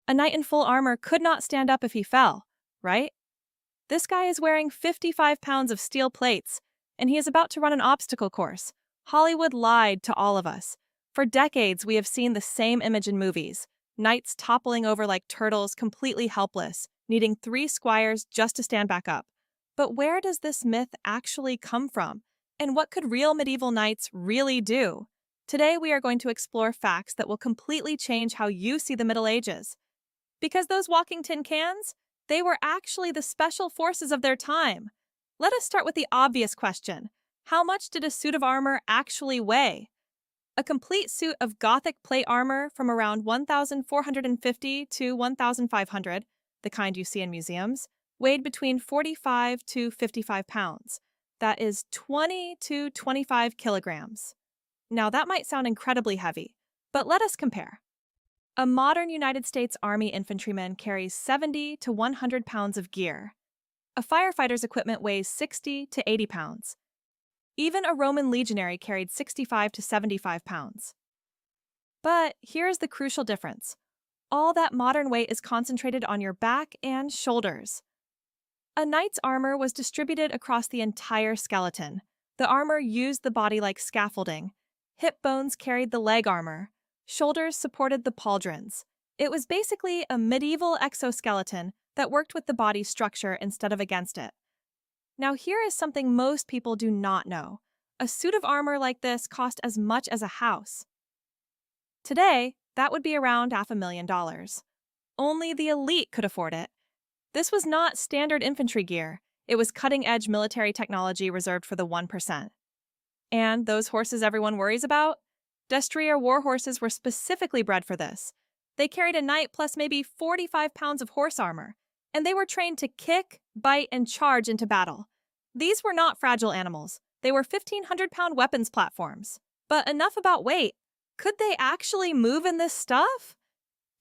A knight in full armor could not stand up if he fell, right? This guy is wearing 55 pounds of steel plates, and he is about to run an obstacle course. Hollywood lied to all of us. For decades, we have seen the same image in movies, knights toppling over like turtles, completely helpless, needing 3 squires just to stand back up. But where does this myth actually come from? And what could real medieval knights really do? Today, we are going to explore facts that will completely change how you see the Middle Ages. Because those walking tin cans, they were actually the special forces of their time. Let us start with the obvious question. How much did a suit of armor actually weigh? A complete suit of Gothic plate armor from around 1,450 to 1,500, the kind you see in museums, weighed between 45 to 55 pounds. That is 20 to 25 kilograms. Now that might sound incredibly heavy, but let us compare. A modern United States Army infantryman carries 70 to 100 pounds of gear. A firefighter's equipment weighs 60 to 80 pounds. Even a Roman legionary carried 65 to 75 pounds. But here's the crucial difference. All that modern weight is concentrated on your back and shoulders. A knight's armor was distributed across the entire skeleton. The armor used the body like scaffolding. Hip bones carried the leg armor. Shoulders supported the pauldrons. It was basically a medieval exoskeleton that worked with the body's structure instead of against it. Now here is something most people do not know. A suit of armor like this cost as much as a house. Today, that would be around $500,000. Only the elite could afford it. This was not standard infantry gear. It was cutting-edge military technology reserved for the 1%. And those horses everyone worries about? Destrier warhorses were specifically bred for this. They carried a knight plus maybe 45 pounds of horse armor, and they were trained to kick, bite, and charge into battle. These were not fragile animals. They were 1,500-pound weapons platforms. But enough about weight. Could they actually move in this stuff?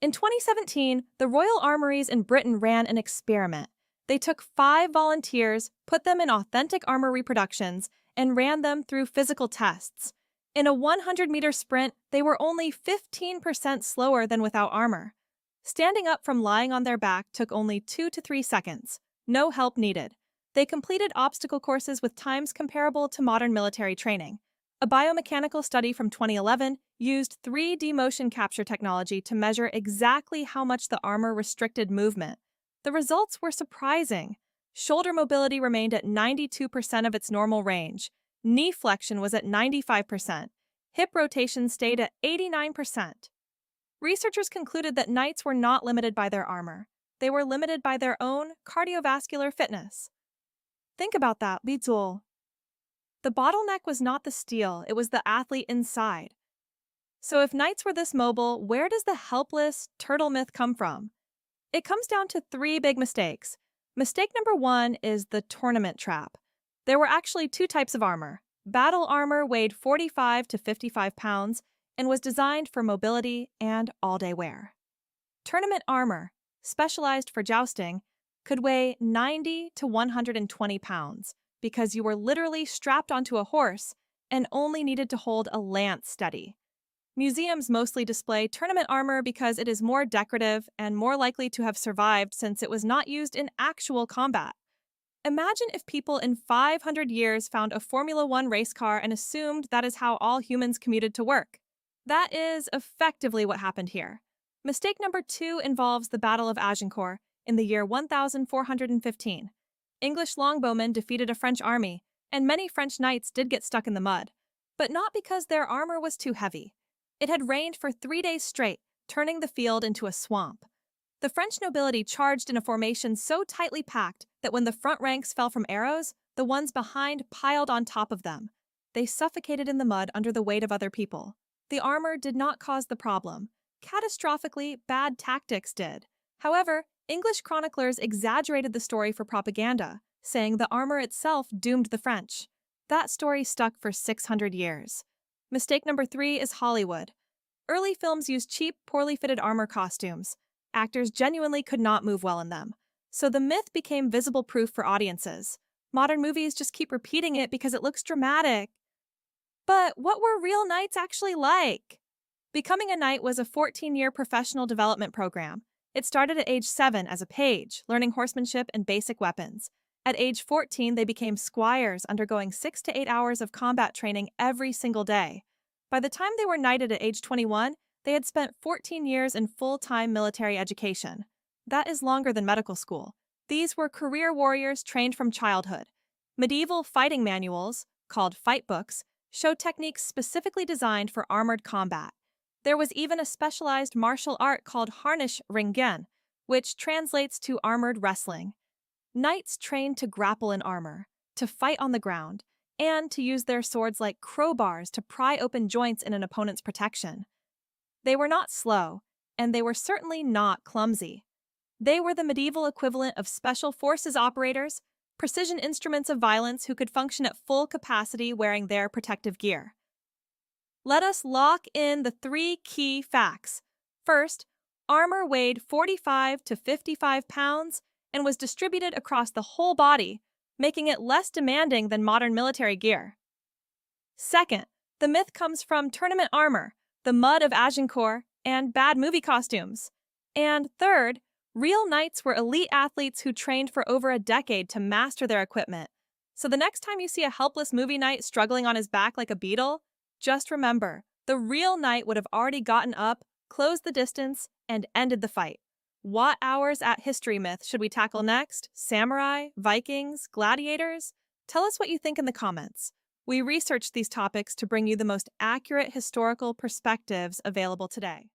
In 2017, the Royal Armories in Britain ran an experiment. They took 5 volunteers, put them in authentic armor reproductions, and ran them through physical tests. In a 100-meter sprint, they were only 15% slower than without armor. Standing up from lying on their back took only 2 to 3 seconds. No help needed. They completed obstacle courses with times comparable to modern military training. A biomechanical study from 2011 used 3D motion capture technology to measure exactly how much the armor restricted movement. The results were surprising. Shoulder mobility remained at 92% of its normal range. Knee flexion was at 95%. Hip rotation stayed at 89%. Researchers concluded that knights were not limited by their armor. They were limited by their own cardiovascular fitness. Think about that, Bizul. The bottleneck was not the steel, it was the athlete inside. So if knights were this mobile, where does the helpless turtle myth come from? It comes down to 3 big mistakes. Mistake number 1 is the tournament trap. There were actually 2 types of armor. Battle armor weighed 45 to 55 pounds and was designed for mobility and all-day wear. Tournament armor, specialized for jousting, could weigh 90 to 120 pounds because you were literally strapped onto a horse and only needed to hold a lance steady. Museums mostly display tournament armor because it is more decorative and more likely to have survived since it was not used in actual combat. Imagine if people in 500 years found a Formula One race car and assumed that is how all humans commuted to work. That is effectively what happened here. Mistake number 2 involves the Battle of Agincourt in the year 1415. English longbowmen defeated a French army, and many French knights did get stuck in the mud. But not because their armor was too heavy. It had rained for 3 days straight, turning the field into a swamp. The French nobility charged in a formation so tightly packed that when the front ranks fell from arrows, the ones behind piled on top of them. They suffocated in the mud under the weight of other people. The armor did not cause the problem. Catastrophically, bad tactics did. However, English chroniclers exaggerated the story for propaganda, saying the armor itself doomed the French. That story stuck for 600 years. Mistake number 3 is Hollywood. Early films used cheap, poorly fitted armor costumes. Actors genuinely could not move well in them. So the myth became visible proof for audiences. Modern movies just keep repeating it because it looks dramatic. But what were real knights actually like? Becoming a knight was a 14-year professional development program. It started at age 7 as a page, learning horsemanship and basic weapons. At age 14, they became squires, undergoing 6 to 8 hours of combat training every single day. By the time they were knighted at age 21, they had spent 14 years in full-time military education. That is longer than medical school. These were career warriors trained from childhood. Medieval fighting manuals, called fight books, showed techniques specifically designed for armored combat. There was even a specialized martial art called Harnisch Ringen, which translates to armored wrestling. Knights trained to grapple in armor, to fight on the ground, and to use their swords like crowbars to pry open joints in an opponent's protection. They were not slow, and they were certainly not clumsy. They were the medieval equivalent of special forces operators, precision instruments of violence who could function at full capacity wearing their protective gear. Let us lock in the 3 key facts. First, armor weighed 45 to 55 pounds and was distributed across the whole body, making it less demanding than modern military gear. Second, the myth comes from tournament armor, the mud of Agincourt, and bad movie costumes. And third, real knights were elite athletes who trained for over a decade to master their equipment. So the next time you see a helpless movie knight struggling on his back like a beetle, just remember, the real knight would have already gotten up, closed the distance, and ended the fight. What hours at History Myth should we tackle next? Samurai, Vikings, gladiators? Tell us what you think in the comments. We researched these topics to bring you the most accurate historical perspectives available today.